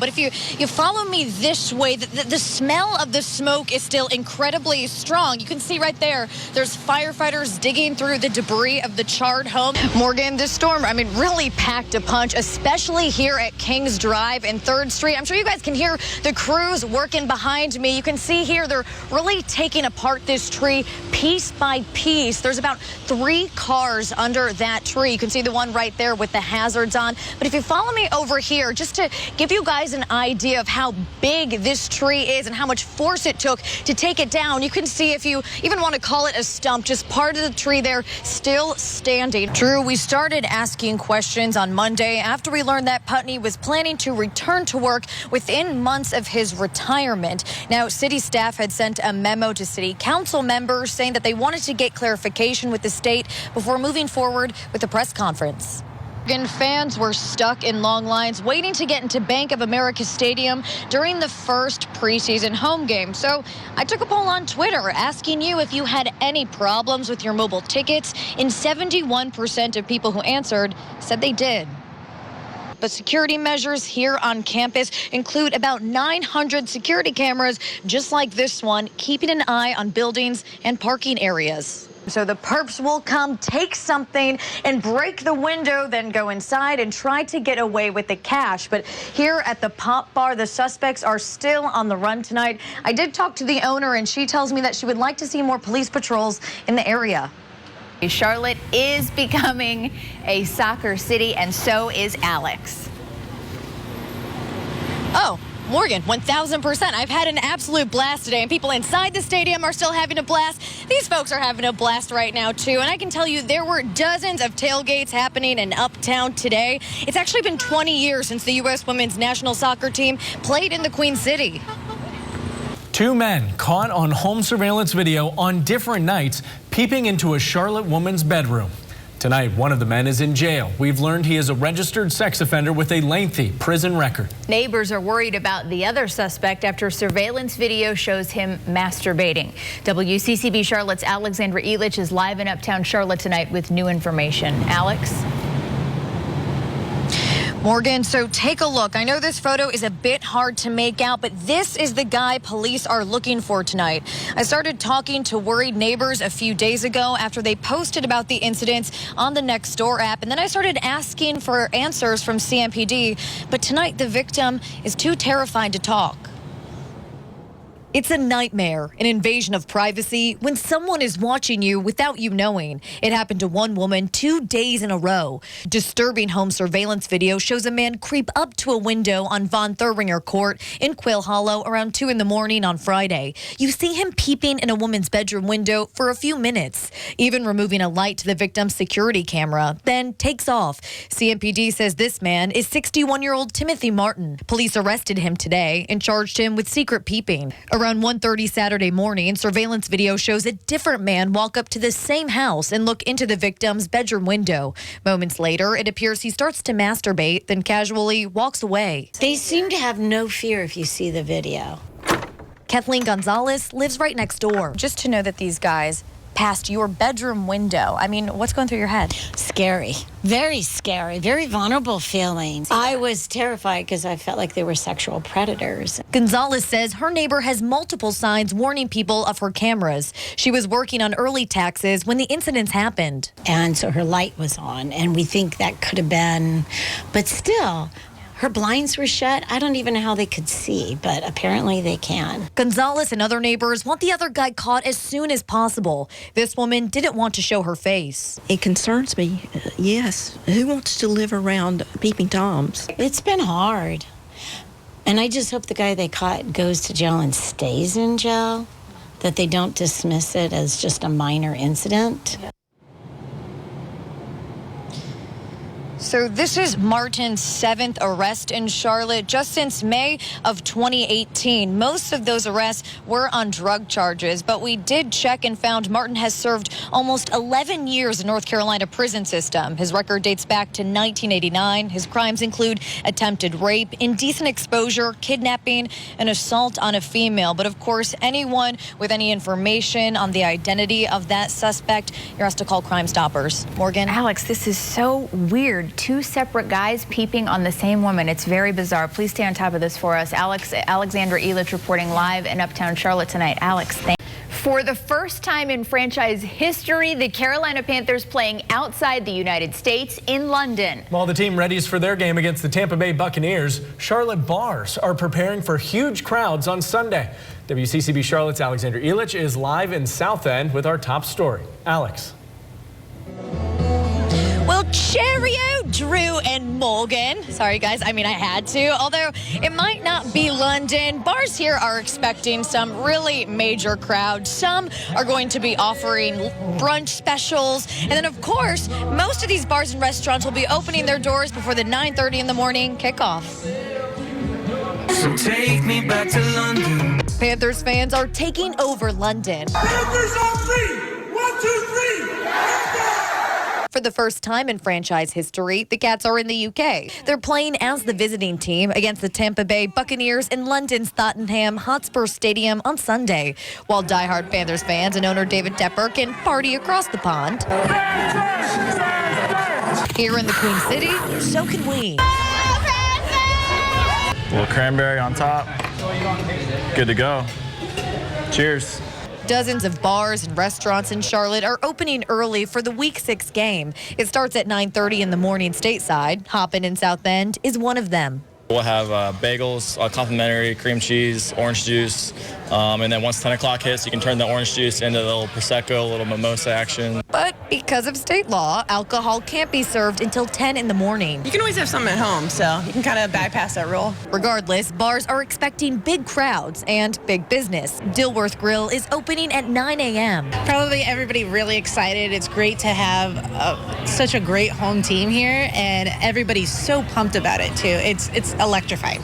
But if you follow me this way, the smell of the smoke is still incredibly strong. You can see right there, there's firefighters digging through the debris of the charred home. Morgan, this storm, really packed a punch, especially here at Kings Drive and 3rd Street. I'm sure you guys can hear the crews working behind me. You can see here they're really taking apart this tree piece by piece. There's about 3 cars under that tree. You can see the one right there with the hazards on. But if you follow me over here, just to give you guys an idea of how big this tree is and how much force it took to take it down, you can see, if you even want to call it a stump, just part of the tree there still standing. Drew, we started asking questions on Monday after we learned that Putney was planning to return to work within months of his retirement. Now, city staff had sent a memo to city council members saying that they wanted to get clarification with the state before moving forward with the press conference. Fans were stuck in long lines waiting to get into Bank of America Stadium during the first preseason home game. So I took a poll on Twitter asking you if you had any problems with your mobile tickets, and 71% of people who answered said they did. But security measures here on campus include about 900 security cameras just like this one, keeping an eye on buildings and parking areas. So the perps will come, take something, and break the window, then go inside and try to get away with the cash. But here at the Pop Bar, the suspects are still on the run tonight. I did talk to the owner, and she tells me that she would like to see more police patrols in the area. Charlotte is becoming a soccer city, and so is Alex. Oh, Morgan, 1,000%. I've had an absolute blast today, and people inside the stadium are still having a blast. These folks are having a blast right now, too. And I can tell you there were dozens of tailgates happening in Uptown today. It's actually been 20 years since the U.S. women's national soccer team played in the Queen City. 2 men caught on home surveillance video on different nights peeping into a Charlotte woman's bedroom. Tonight, one of the men is in jail. We've learned he is a registered sex offender with a lengthy prison record. Neighbors are worried about the other suspect after surveillance video shows him masturbating. WCCB Charlotte's Alexandra Elich is live in Uptown Charlotte tonight with new information. Alex? Morgan, so take a look. I know this photo is a bit hard to make out, but this is the guy police are looking for tonight. I started talking to worried neighbors a few days ago after they posted about the incidents on the Nextdoor app, and then I started asking for answers from CMPD, but tonight the victim is too terrified to talk. It's a nightmare, an invasion of privacy when someone is watching you without you knowing. It happened to one woman 2 days in a row. Disturbing home surveillance video shows a man creep up to a window on Von Thuringer Court in Quail Hollow around 2 in the morning on Friday. You see him peeping in a woman's bedroom window for a few minutes, even removing a light to the victim's security camera, then takes off. CMPD says this man is 61-year-old Timothy Martin. Police arrested him today and charged him with secret peeping. Around 1:30 Saturday morning, surveillance video shows a different man walk up to the same house and look into the victim's bedroom window. Moments later, it appears he starts to masturbate, then casually walks away. They seem to have no fear if you see the video. Kathleen Gonzalez lives right next door. Just to know that these guys passed your bedroom window. What's going through your head? Scary. Very scary. Very vulnerable feelings. I was terrified because I felt like they were sexual predators. Gonzalez says her neighbor has multiple signs warning people of her cameras. She was working on early taxes when the incidents happened. And so her light was on, and we think that could have been, but still, her blinds were shut. I don't even know how they could see, but apparently they can. Gonzalez and other neighbors want the other guy caught as soon as possible. This woman didn't want to show her face. It concerns me, yes. Who wants to live around peeping Toms? It's been hard. And I just hope the guy they caught goes to jail and stays in jail, that they don't dismiss it as just a minor incident. So this is Martin's 7th arrest in Charlotte just since May of 2018. Most of those arrests were on drug charges, but we did check and found Martin has served almost 11 years in North Carolina prison system. His record dates back to 1989. His crimes include attempted rape, indecent exposure, kidnapping, and assault on a female. But of course, anyone with any information on the identity of that suspect, you're asked to call Crime Stoppers. Morgan? Alex, this is so weird. reported 2 separate guys peeping on the same woman. It's very bizarre. Please stay on top of this for us. Alexandra Elich reporting live in Uptown Charlotte tonight. Alex, thank you. For the first time in franchise history, the Carolina Panthers playing outside the United States in London. While the team readies for their game against the Tampa Bay Buccaneers, Charlotte bars are preparing for huge crowds on Sunday. WCCB Charlotte's Alexandra Elich is live in South End with our top story. Alex. Well, cheerio, Drew and Morgan. Sorry, guys. I mean, I had to. Although it might not be London, bars here are expecting some really major crowds. Some are going to be offering brunch specials. And then, of course, most of these bars and restaurants will be opening their doors before the 9:30 in the morning kickoff. So take me back to London. Panthers fans are taking over London. Panthers on 3. 1, 2, 3. For the first time in franchise history, the Cats are in the UK. They're playing as the visiting team against the Tampa Bay Buccaneers in London's Tottenham Hotspur Stadium on Sunday, while diehard Panthers fans and owner David Tepper can party across the pond. Here in the Queen City, so can we. A little cranberry on top. Good to go. Cheers. Dozens of bars and restaurants in Charlotte are opening early for the Week 6 game. It starts at 9:30 in the morning stateside. Hoppin' in South End is one of them. We'll have bagels, complimentary, cream cheese, orange juice, and then once 10 o'clock hits, you can turn the orange juice into a little Prosecco, a little mimosa action. But because of state law, alcohol can't be served until 10 in the morning. You can always have something at home, so you can kind of bypass that rule. Regardless, bars are expecting big crowds and big business. Dilworth Grill is opening at 9 a.m. Probably everybody really excited. It's great to have such a great home team here, and everybody's so pumped about it, too. It's electrifying.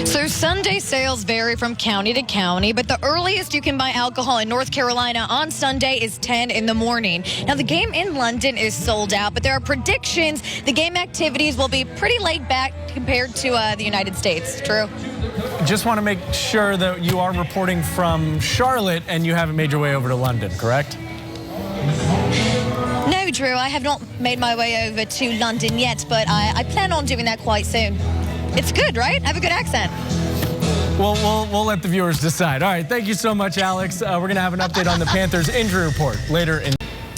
So Sunday sales vary from county to county, but the earliest you can buy alcohol in North Carolina on Sunday is 10 in the morning. Now, the game in London is sold out, but there are predictions the game activities will be pretty laid back compared to the United States. True? Just want to make sure that you are reporting from Charlotte and you haven't made your way over to London, correct? No, Drew, I have not made my way over to London yet, but I plan on doing that quite soon. It's good, right? I have a good accent. We'll let the viewers decide. All right, thank you so much, Alex. We're going to have an update on the Panthers injury report later in.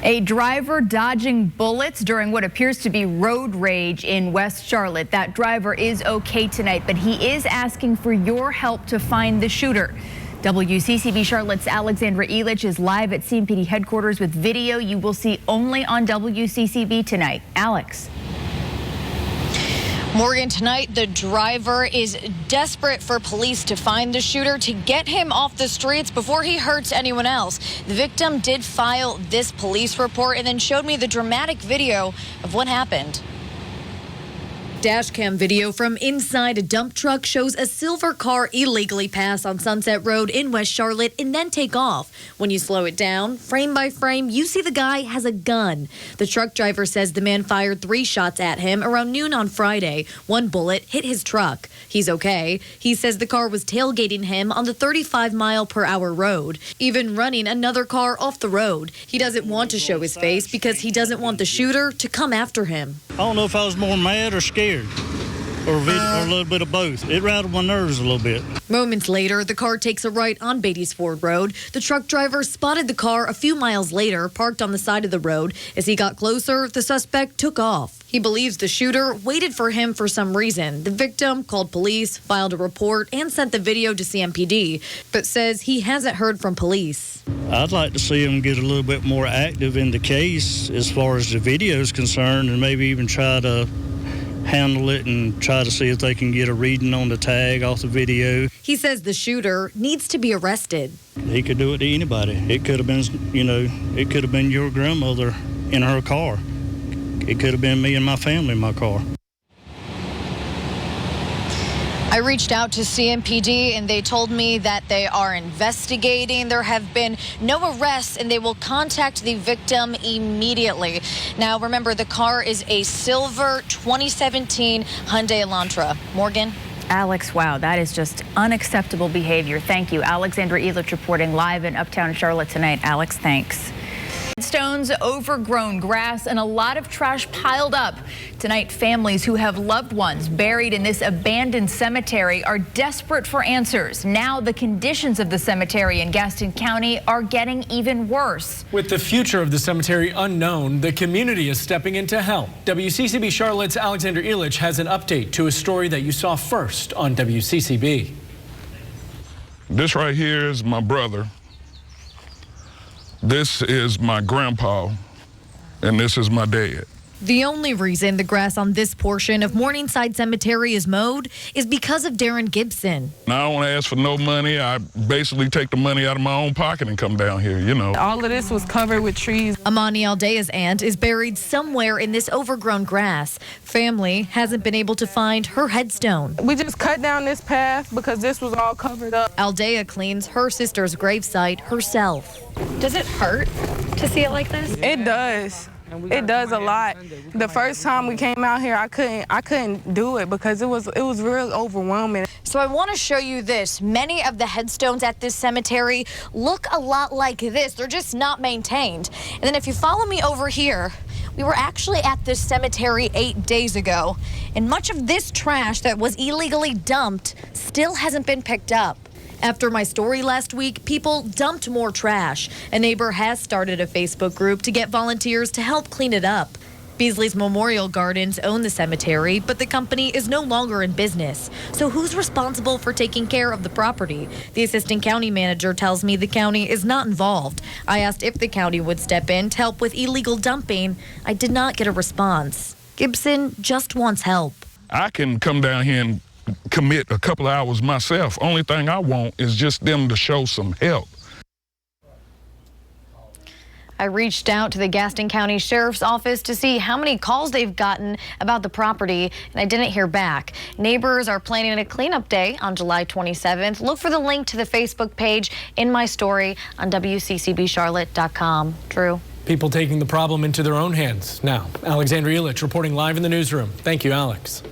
A driver dodging bullets during what appears to be road rage in West Charlotte. That driver is okay tonight, but he is asking for your help to find the shooter. WCCB Charlotte's Alexandra Elich is live at CMPD headquarters with video you will see only on WCCB tonight. Alex. Morgan, tonight the driver is desperate for police to find the shooter to get him off the streets before he hurts anyone else. The victim did file this police report and then showed me the dramatic video of what happened. Dashcam video from inside a dump truck shows a silver car illegally pass on Sunset Road in West Charlotte and then take off. When you slow it down, frame by frame, you see the guy has a gun. The truck driver says the man fired 3 shots at him around noon on Friday. 1 bullet hit his truck. He's okay. He says the car was tailgating him on the 35-mile-per-hour road, even running another car off the road. He doesn't want to show his face because he doesn't want the shooter to come after him. I don't know if I was more mad or scared, or a little bit of both. It rattled my nerves a little bit. Moments later, the car takes a right on Beatties Ford Road. The truck driver spotted the car a few miles later, parked on the side of the road. As he got closer, the suspect took off. He believes the shooter waited for him for some reason. The victim called police, filed a report, and sent the video to CMPD, but says he hasn't heard from police. I'd like to see them get a little bit more active in the case as far as the video is concerned, and maybe even try to handle it and try to see if they can get a reading on the tag off the video. He says the shooter needs to be arrested. He could do it to anybody. It could have been, it could have been your grandmother in her car. It could have been me and my family in my car. I reached out to CMPD and they told me that they are investigating. There have been no arrests and they will contact the victim immediately. Now, remember, the car is a silver 2017 Hyundai Elantra. Morgan? Alex, wow, that is just unacceptable behavior. Thank you. Alexandra Elich reporting live in Uptown Charlotte tonight. Alex, thanks. Stones, overgrown grass, and a lot of trash piled up. Tonight, families who have loved ones buried in this abandoned cemetery are desperate for answers. Now the conditions of the cemetery in Gaston County are getting even worse. With the future of the cemetery unknown, the community is stepping in to help. WCCB Charlotte's Alexander Elich has an update to a story that you saw first on WCCB. This right here is my brother. This is my grandpa, and this is my dad. The only reason the grass on this portion of Morningside Cemetery is mowed is because of Darren Gibson. I don't want to ask for no money. I basically take the money out of my own pocket and come down here, you know. All of this was covered with trees. Amani Aldea's aunt is buried somewhere in this overgrown grass. Family hasn't been able to find her headstone. We just cut down this path because this was all covered up. Aldea cleans her sister's gravesite herself. Does it hurt to see it like this? It does. It does a lot. The first time we came out here, I couldn't do it because it was real overwhelming. So I want to show you this. Many of the headstones at this cemetery look a lot like this. They're just not maintained. And then if you follow me over here, we were actually at this cemetery 8 days ago, and much of this trash that was illegally dumped still hasn't been picked up. After my story last week, people dumped more trash. A neighbor has started a Facebook group to get volunteers to help clean it up. Beasley's Memorial Gardens own the cemetery, but the company is no longer in business. So who's responsible for taking care of the property? The assistant county manager tells me the county is not involved. I asked if the county would step in to help with illegal dumping. I did not get a response. Gibson just wants help. I can come down here and commit a couple of hours myself. Only thing I want is just them to show some help. I reached out to the Gaston County Sheriff's Office to see how many calls they've gotten about the property, and I didn't hear back. Neighbors are planning a cleanup day on July 27th. Look for the link to the Facebook page in my story on WCCBCharlotte.com. Drew. People taking the problem into their own hands now. Alexander Elich reporting live in the newsroom. Thank you, Alex.